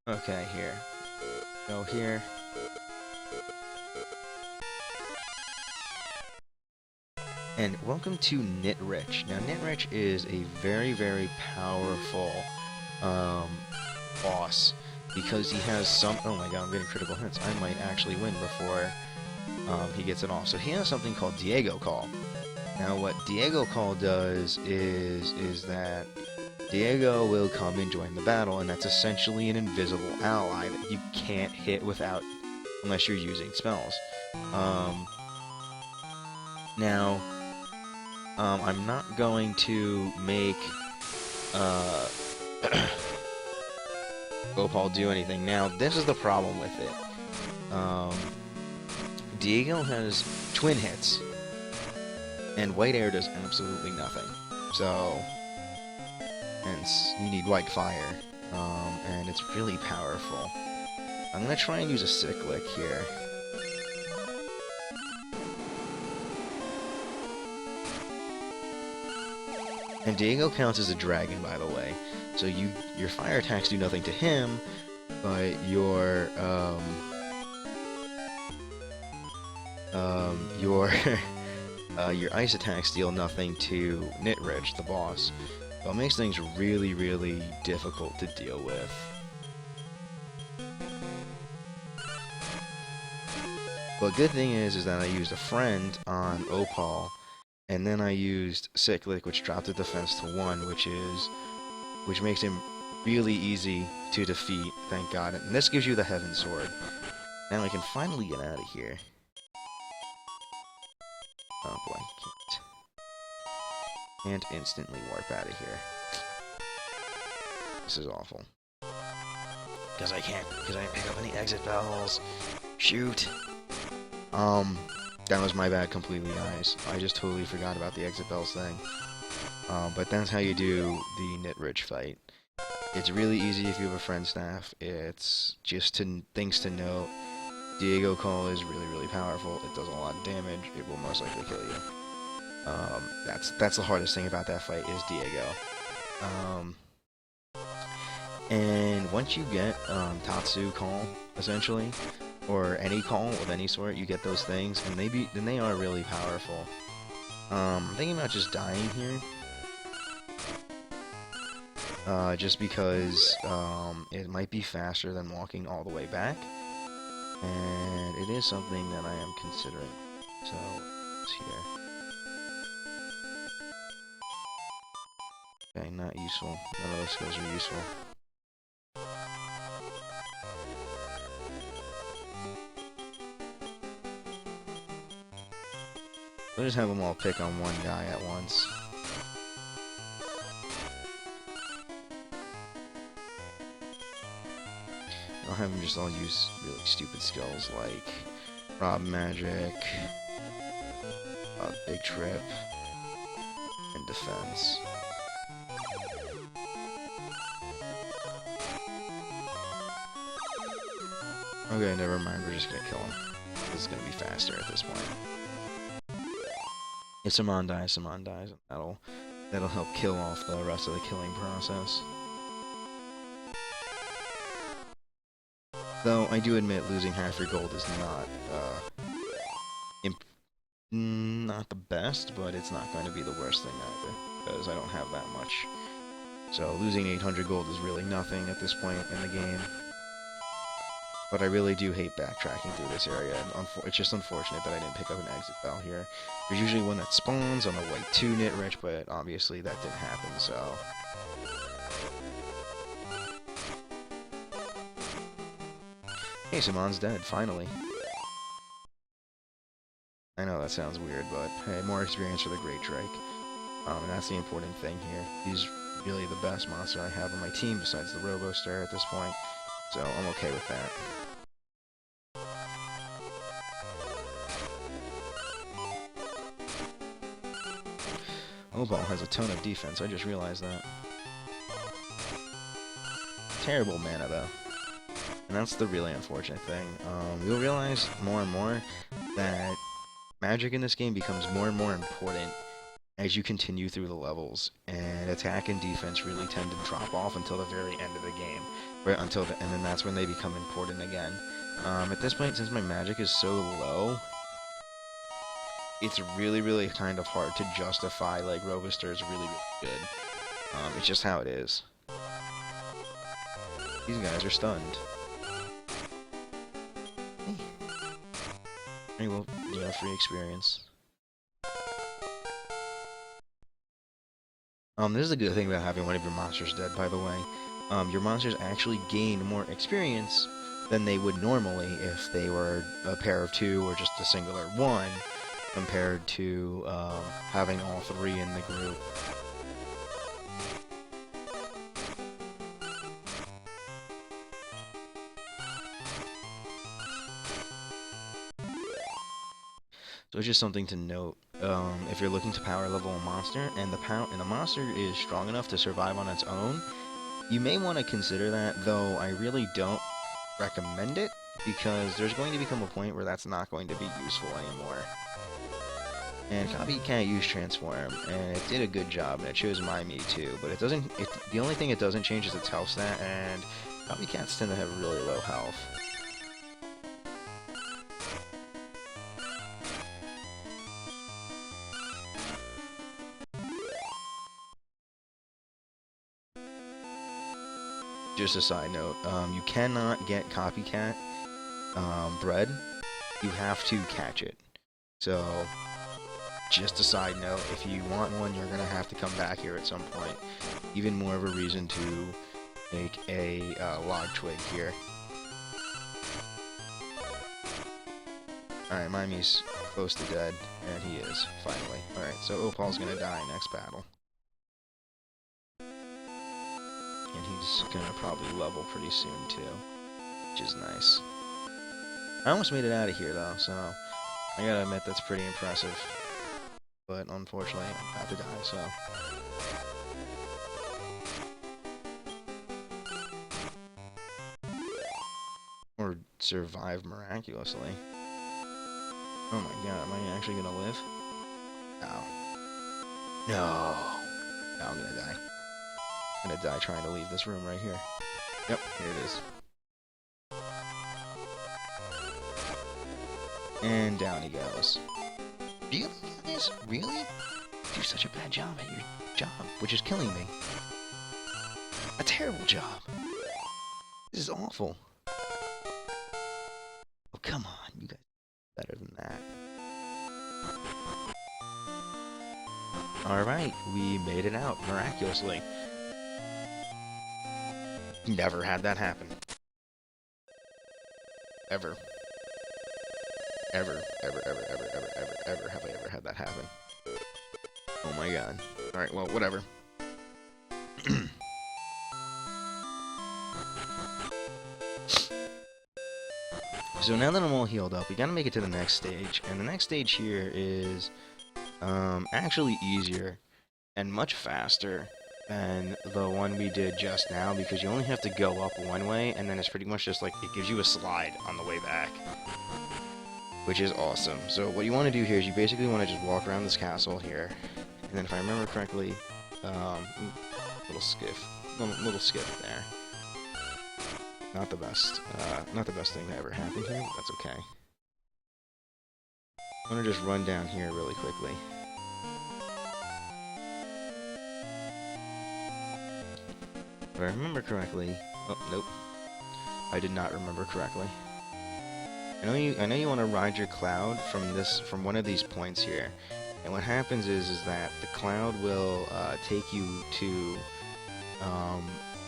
Okay, here. Go here. And welcome to Niterich. Now, Niterich is a very, very powerful um, boss because he has some. Oh my god, I'm getting critical hits. I might actually win before he gets it off. So he has something called Diego Call. Now, what Diego Call does is that Diego will come and join the battle, and that's essentially an invisible ally that you can't hit without unless you're using spells. Um, now, I'm not going to make Gopal do anything. Now, this is the problem with it. Diego has twin hits, and White Air does absolutely nothing. So, hence, you need White Fire, and it's really powerful. I'm gonna try and use a Cyclic here. And Diego counts as a dragon, by the way. So your fire attacks do nothing to him, but your ice attacks deal nothing to Niterich, the boss. So it makes things really, really difficult to deal with. But good thing is that I used a friend on Opal, and then I used Cyclic, which dropped the defense to 1, which makes him really easy to defeat, thank god. And this gives you the Heaven Sword. Now I can finally get out of here. Oh boy, can't instantly warp out of here. This is awful. Because I didn't pick up any exit bells. Shoot. That was my bad completely, guys. I just totally forgot about the exit bells thing. But that's how you do the Niterich fight. It's really easy if you have a friend staff. It's just things to note. Diego Call is really, really powerful. It does a lot of damage. It will most likely kill you. That's the hardest thing about that fight is Diego. And once you get Tatsu Call, essentially, or any call of any sort, you get those things, and then they are really powerful. I'm thinking about just dying here. Just because it might be faster than walking all the way back. And it is something that I am considering. So, it's here. Okay, not useful. None of those skills are useful. We'll just have them all pick on one guy at once. I'll have them just all use really stupid skills like Rob Magic, Big Trip, and Defense. Okay, never mind, we're just gonna kill him. This is gonna be faster at this point. If Saman dies, and that'll help kill off the rest of the killing process. Though I do admit losing half your gold is not the best, but it's not going to be the worst thing either, because I don't have that much. So losing 800 gold is really nothing at this point in the game. But I really do hate backtracking through this area, and it's just unfortunate that I didn't pick up an exit bell here. There's usually one that spawns on the way to Niterich, but obviously that didn't happen, so... Hey, Samon's dead, finally. I know that sounds weird, but hey, more experience for the Great Drake. And that's the important thing here. He's really the best monster I have on my team besides the Robo-Star at this point, so I'm okay with that. Obal has a ton of defense, I just realized that. Terrible mana, though. And that's the really unfortunate thing. You'll realize more and more that magic in this game becomes more and more important as you continue through the levels, and attack and defense really tend to drop off until the very end of the game, right? And then that's when they become important again. At this point, since my magic is so low, it's really kind of hard to justify like Robuster is really good. It's just how it is. These guys are stunned. Hey, well, you know, free experience. This is a good thing about having one of your monsters dead, by the way. Your monsters actually gain more experience than they would normally if they were a pair of two or just a singular one, compared to having all three in the group. So it's just something to note. If you're looking to power level a monster, and the monster is strong enough to survive on its own, you may want to consider that, though I really don't recommend it, because there's going to become a point where that's not going to be useful anymore. And Cobi can't use Transform, and it did a good job, and it chose my me too, but it doesn't, the only thing it doesn't change is its health stat, and Cobi cats tend to have really low health. Just a side note, you cannot get copycat bread. You have to catch it. So, just a side note, if you want one, you're gonna have to come back here at some point. Even more of a reason to make a log twig here. Alright, Mimi's close to dead, and he is, finally. Alright, so Opal's gonna die next battle. And he's gonna probably level pretty soon too, which is nice. I almost made it out of here though, so I gotta admit that's pretty impressive. But unfortunately, I'm about to die, so. Or survive miraculously. Oh my god, am I actually gonna live? No. No. No, I'm gonna die. I'm gonna die trying to leave this room right here. Yep, here it is. And down he goes. Really? This? Really? You do such a bad job at your job, which is killing me. A terrible job. This is awful. Oh, come on, you guys are better than that. Alright, we made it out, miraculously. Never had that happen. Ever. Ever have I ever had that happen. Oh my god. Alright, well, whatever. So now that I'm all healed up, we gotta make it to the next stage. And the next stage here is actually easier and much faster than the one we did just now, because you only have to go up one way, and then it's pretty much just like, it gives you a slide on the way back, which is awesome. So what you want to do here is you basically want to just walk around this castle here, and then if I remember correctly, little skip there. Not the best thing that ever happened here, but that's okay. I'm gonna just run down here really quickly. If I remember correctly... Oh, nope. I did not remember correctly. I know you want to ride your cloud from one of these points here. And what happens is that the cloud will take you to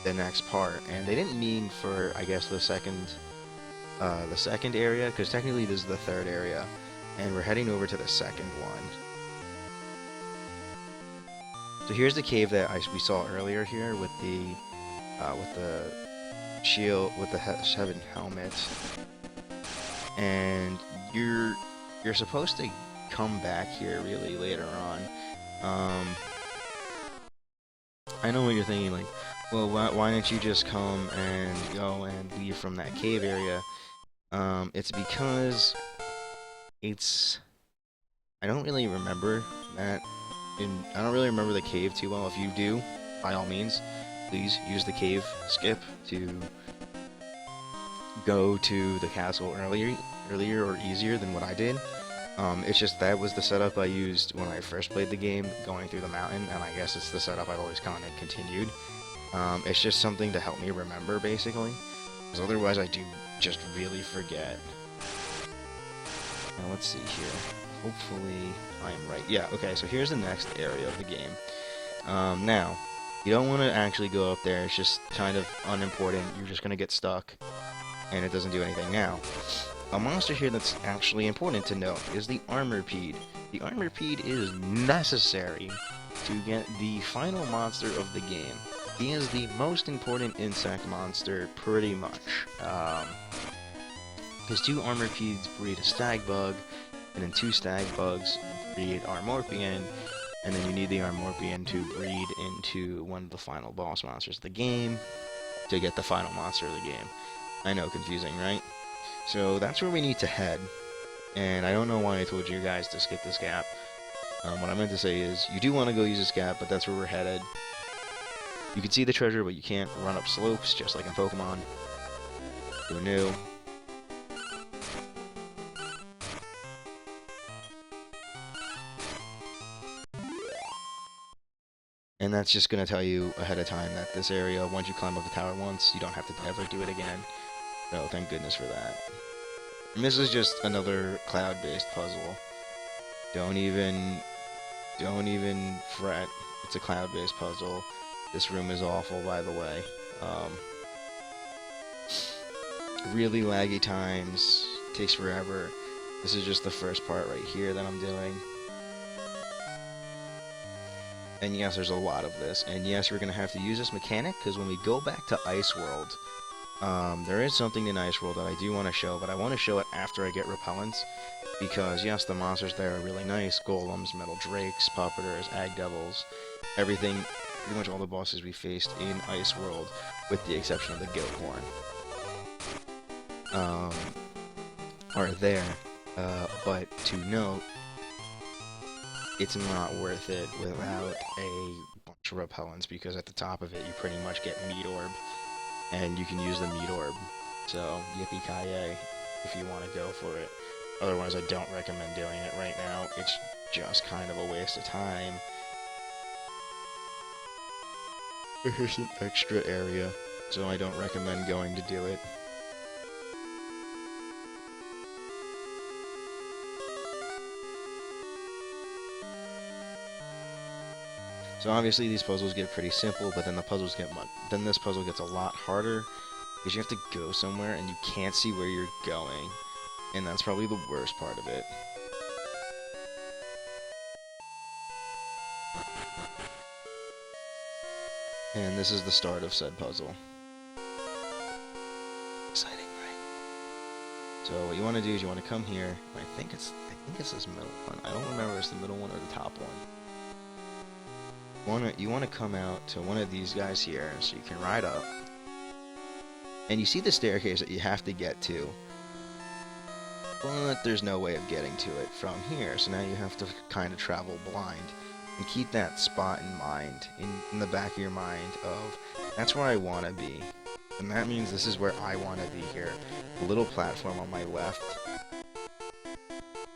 the next part. And they didn't mean for, I guess, the second area, because technically this is the third area. And we're heading over to the second one. So here's the cave that we saw earlier here with the shield, with the 7 helmet, and you're supposed to come back here really later on. I know what you're thinking, like, well, why don't you just come and go and leave from that cave area? It's because I don't really remember that and I don't really remember the cave too well. If you do, by all means, please use the cave skip to go to the castle earlier or easier than what I did. It's just that was the setup I used when I first played the game, going through the mountain, and I guess it's the setup I've always kind of continued. It's just something to help me remember, basically, because otherwise I do just really forget. Now let's see here. Hopefully I am right. Yeah, okay, so here's the next area of the game. Now, you don't want to actually go up there, it's just kind of unimportant, you're just going to get stuck, and it doesn't do anything. Now, a monster here that's actually important to note is the Armorpede. The Armorpede is necessary to get the final monster of the game. He is the most important insect monster, pretty much. Because 2 Armorpedes breed a stag bug, and then 2 stag bugs breed Armorpion, and then you need the Armorpion to breed into one of the final boss monsters of the game to get the final monster of the game. I know, confusing, right? So that's where we need to head, and I don't know why I told you guys to skip this gap. What I meant to say is, you do want to go use this gap, but that's where we're headed. You can see the treasure, but you can't run up slopes, just like in Pokemon. Who knew? And that's just going to tell you ahead of time that this area, once you climb up the tower once, you don't have to ever do it again. So thank goodness for that. And this is just another cloud-based puzzle. Don't even fret. It's a cloud-based puzzle. This room is awful, by the way. Really laggy times. Takes forever. This is just the first part right here that I'm doing. And yes, there's a lot of this. And yes, we're going to have to use this mechanic, because when we go back to Ice World, there is something in Ice World that I do want to show, but I want to show it after I get repellents. Because yes, the monsters there are really nice. Golems, Metal Drakes, Puppeteers, Ag Devils, everything, pretty much all the bosses we faced in Ice World, with the exception of the Goat Horn, are there. But to note, it's not worth it without a bunch of repellents, because at the top of it you pretty much get Meat Orb, and you can use the Meat Orb. So, yippee-ki-yay if you want to go for it. Otherwise, I don't recommend doing it right now. It's just kind of a waste of time. Here's an extra area, so I don't recommend going to do it. So obviously these puzzles get pretty simple, but then this puzzle gets a lot harder, because you have to go somewhere and you can't see where you're going, and that's probably the worst part of it. And this is the start of said puzzle. Exciting, right? So what you want to do is you want to come here. I think it's this middle one. I don't remember if it's the middle one or the top one. You want to come out to one of these guys here, so you can ride up. And you see the staircase that you have to get to, but there's no way of getting to it from here, so now you have to kind of travel blind. And keep that spot in mind, in the back of your mind of, that's where I want to be. And that means this is where I want to be here. The little platform on my left.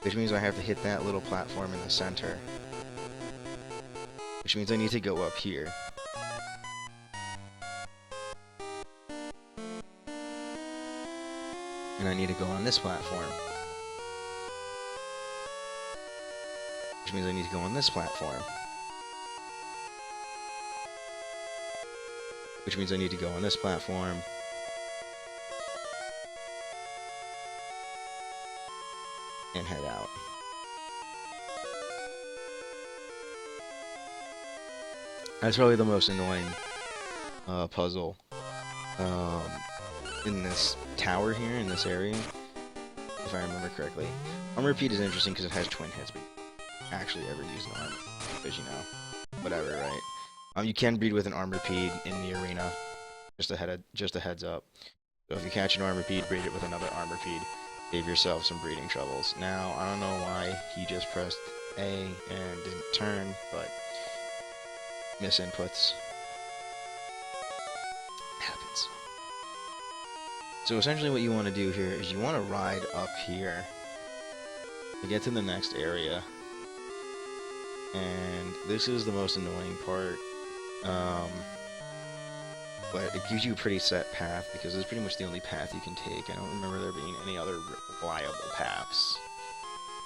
Which means I have to hit that little platform in the center. Which means I need to go up here. And I need to go on this platform. Which means I need to go on this platform. Which means I need to go on this platform. And head out. That's probably the most annoying puzzle in this tower here, in this area, if I remember correctly. Armorpede is interesting because it has twin hits, but actually ever use an arm, because, you know, whatever, right? You can breed with an Armorpede in the arena, just a heads up. So if you catch an Armorpede, breed it with another Armorpede. Save yourself some breeding troubles. Now, I don't know why he just pressed A and didn't turn, but misinputs. Happens. So essentially what you want to do here is you want to ride up here to get to the next area. And this is the most annoying part. But it gives you a pretty set path, because it's pretty much the only path you can take. I don't remember there being any other reliable paths.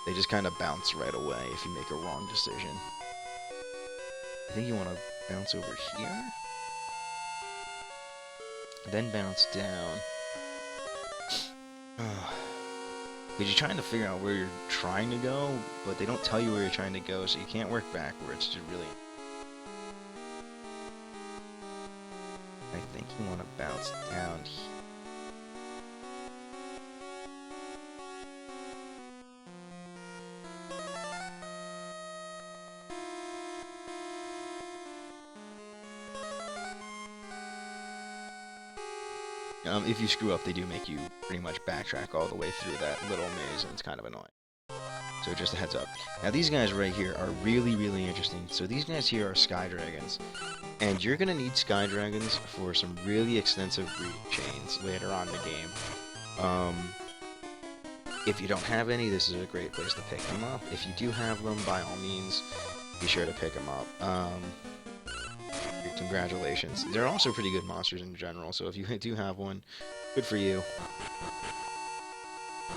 They just kind of bounce right away if you make a wrong decision. I think you want to bounce over here, then bounce down. Because you're trying to figure out where you're trying to go, but they don't tell you where you're trying to go, so you can't work backwards to really... I think you want to bounce down here. If you screw up, they do make you pretty much backtrack all the way through that little maze, and it's kind of annoying. So just a heads up. Now these guys right here are really, really interesting. So these guys here are sky dragons. And you're going to need sky dragons for some really extensive breeding chains later on in the game. If you don't have any, this is a great place to pick them up. If you do have them, by all means, be sure to pick them up. Congratulations. They're also pretty good monsters in general, so if you do have one, good for you.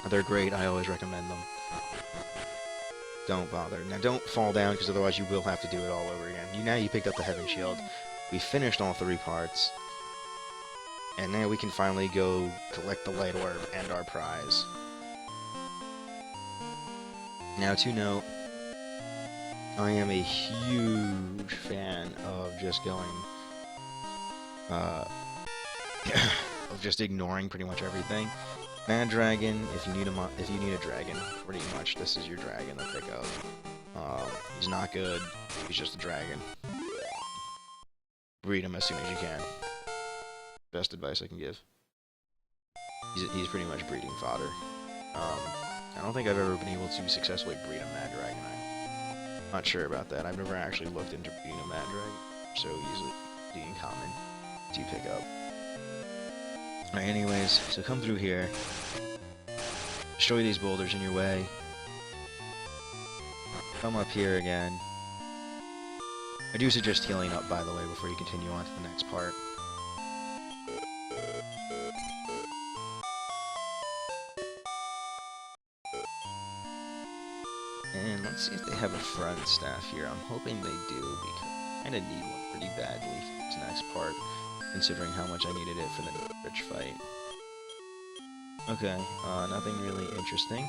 They're great, I always recommend them. Don't bother. Now don't fall down, because otherwise you will have to do it all over again. Now you picked up the Heaven Shield. We finished all 3 parts. And now we can finally go collect the Light Orb and our prize. Now to note, I am a huge fan of just going, of just ignoring pretty much everything. Mad Dragon, if you need a dragon, pretty much this is your dragon to pick up. He's not good, he's just a dragon. Breed him as soon as you can. Best advice I can give. He's pretty much breeding fodder. I don't think I've ever been able to successfully breed a Mad Dragon. I'm not sure about that. I've never actually looked into breeding a Mad Dragon. So easily common to pick up. Alright, anyways, so come through here. Destroy these boulders in your way. Come up here again. I do suggest healing up, by the way, before you continue on to the next part. And let's see if they have a front staff here. I'm hoping they do, because I kind of need one pretty badly for this next part, considering how much I needed it for the Niterich fight. Okay, nothing really interesting.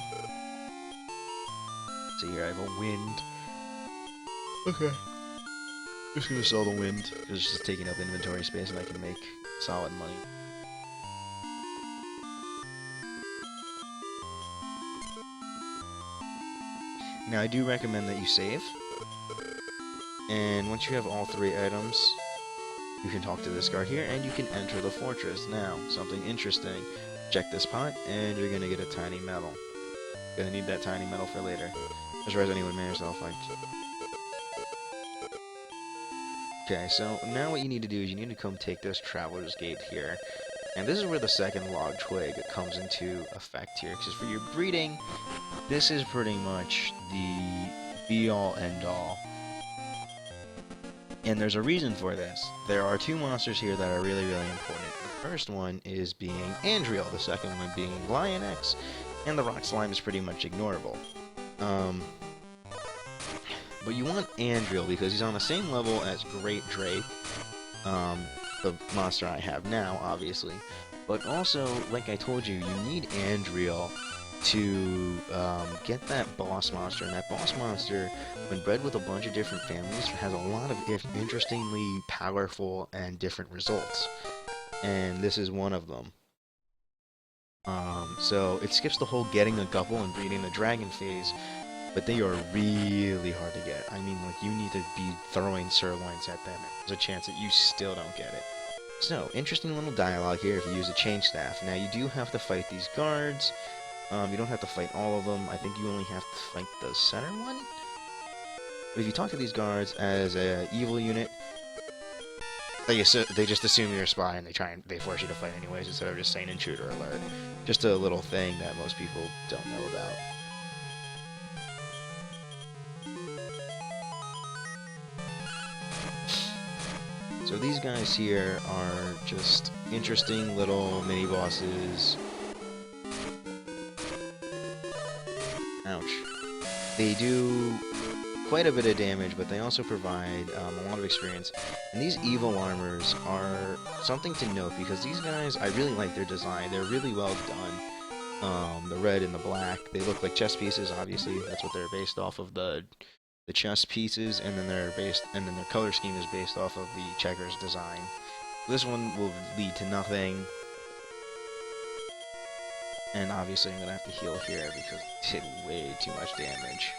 See here, I have a wind. Okay. Just gonna sell the wind, because it's just taking up inventory space and I can make solid money. Now I do recommend that you save. And once you have all 3 items, you can talk to this guard here, and you can enter the fortress. Now, something interesting. Check this pot, and you're gonna get a tiny medal. Gonna need that tiny medal for later. As far as anyone may yourself, like... Okay, so now what you need to do is you need to come take this Traveler's Gate here. And this is where the second log twig comes into effect here. Because for your breeding, this is pretty much the be-all, end-all. And there's a reason for this. There are 2 monsters here that are really, really important. The first one is being Andriel, the second one being Lionx, and the Rock Slime is pretty much ignorable. But you want Andriel because he's on the same level as Great Drake, the monster I have now, obviously. But also, like I told you, you need Andriel to get that boss monster, and that boss monster, when bred with a bunch of different families, has a lot of interestingly powerful and different results, and this is one of them. So it skips the whole getting a couple and breeding the dragon phase, but they are really hard to get. I mean, like, you need to be throwing sirloins at them. There's a chance that you still don't get it. So, interesting little dialogue here if you use a chain staff. Now, you do have to fight these guards. You don't have to fight all of them. I think you only have to fight the center one? But if you talk to these guards as a evil unit, they just assume you're a spy and they force you to fight anyways instead of just saying intruder alert. Just a little thing that most people don't know about. So these guys here are just interesting little mini bosses. Ouch. They do quite a bit of damage, but they also provide a lot of experience. And these evil armors are something to note because these guys, I really like their design. They're really well done. The red and the black, they look like chess pieces. Obviously, that's what they're based off of, the chess pieces, and then their color scheme is based off of the checkers design. This one will lead to nothing. And obviously I'm gonna have to heal here because it did way too much damage.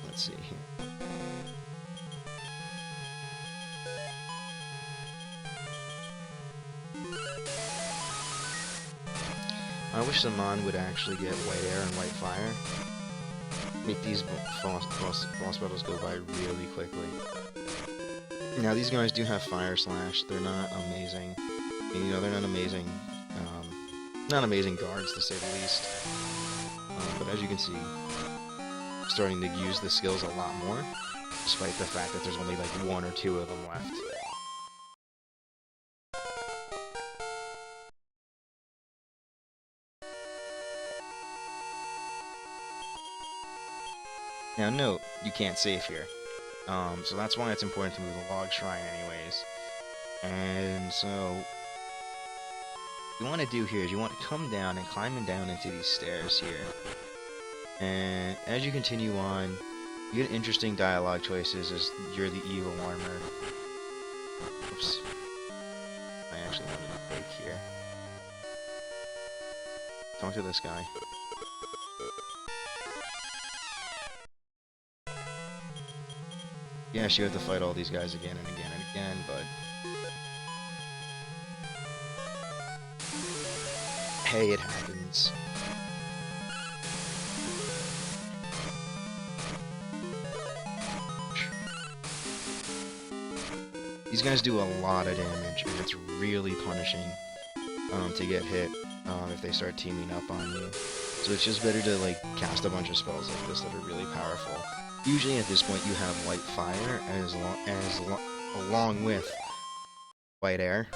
Let's see here. I wish Saman would actually get white air and white fire. Make these boss battles go by really quickly. Now these guys do have Fire Slash. They're not amazing. And, you know, they're not amazing. Not amazing guards to say the least. But as you can see, I'm starting to use the skills a lot more, despite the fact that there's only like 1 or 2 of them left. Now note, you can't save here. So that's why it's important to move the log shrine anyways. And so, what you want to do here is you want to come down and climb down into these stairs here. And as you continue on, you get interesting dialogue choices as you're the evil armor. Oops. I actually wanted to break here. Talk to this guy. Yes, you have to fight all these guys again and again and again, but... hey, it happens. These guys do a lot of damage, and it's really punishing to get hit if they start teaming up on you. So it's just better to like cast a bunch of spells like this that are really powerful. Usually at this point you have white fire along with white air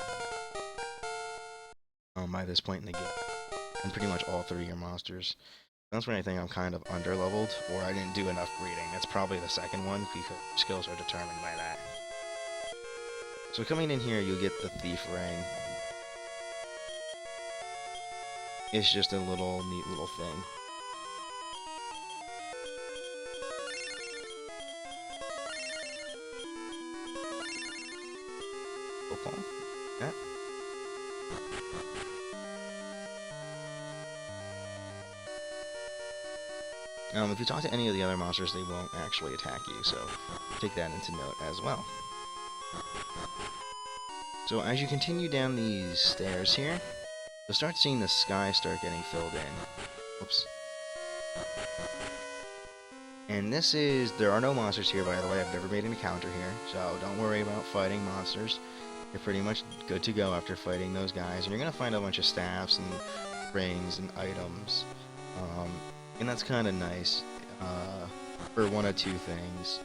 by this point in the game. And pretty much all 3 of your monsters. That's when I think I'm kind of under-leveled, or I didn't do enough breeding. That's probably the second one, because skills are determined by that. So coming in here, you'll get the Thief Ring. It's just a neat little thing. Okay. Yeah. If you talk to any of the other monsters, they won't actually attack you, so take that into note as well. So as you continue down these stairs here, you'll start seeing the sky start getting filled in. Oops. And there are no monsters here, by the way. I've never made an encounter here, so don't worry about fighting monsters. You're pretty much good to go after fighting those guys, and you're going to find a bunch of staffs and rings and items. And that's kind of nice for 1 or 2 things.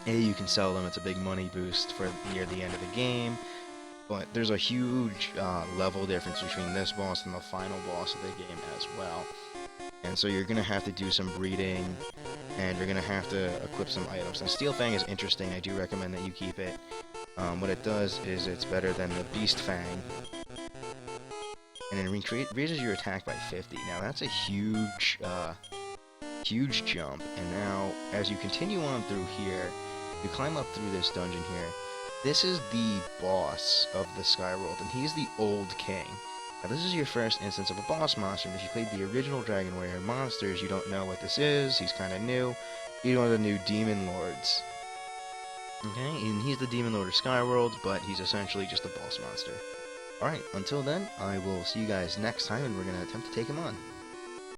You can sell them. It's a big money boost for near the end of the game. But there's a huge level difference between this boss and the final boss of the game as well. And so you're going to have to do some breeding, and you're going to have to equip some items. Now, Steel Fang is interesting. I do recommend that you keep it. What it does is it's better than the Beast Fang. And it raises your attack by 50. Now, that's a huge jump. And now, as you continue on through here, you climb up through this dungeon here. This is the boss of the Skyworld, and he's the Old King. Now, this is your first instance of a boss monster, and if you played the original Dragon Warrior Monsters, you don't know what this is. He's kind of new. He's one of the new Demon Lords. Okay, and he's the Demon Lord of Skyworld, but he's essentially just a boss monster. Alright, until then, I will see you guys next time, and we're going to attempt to take him on.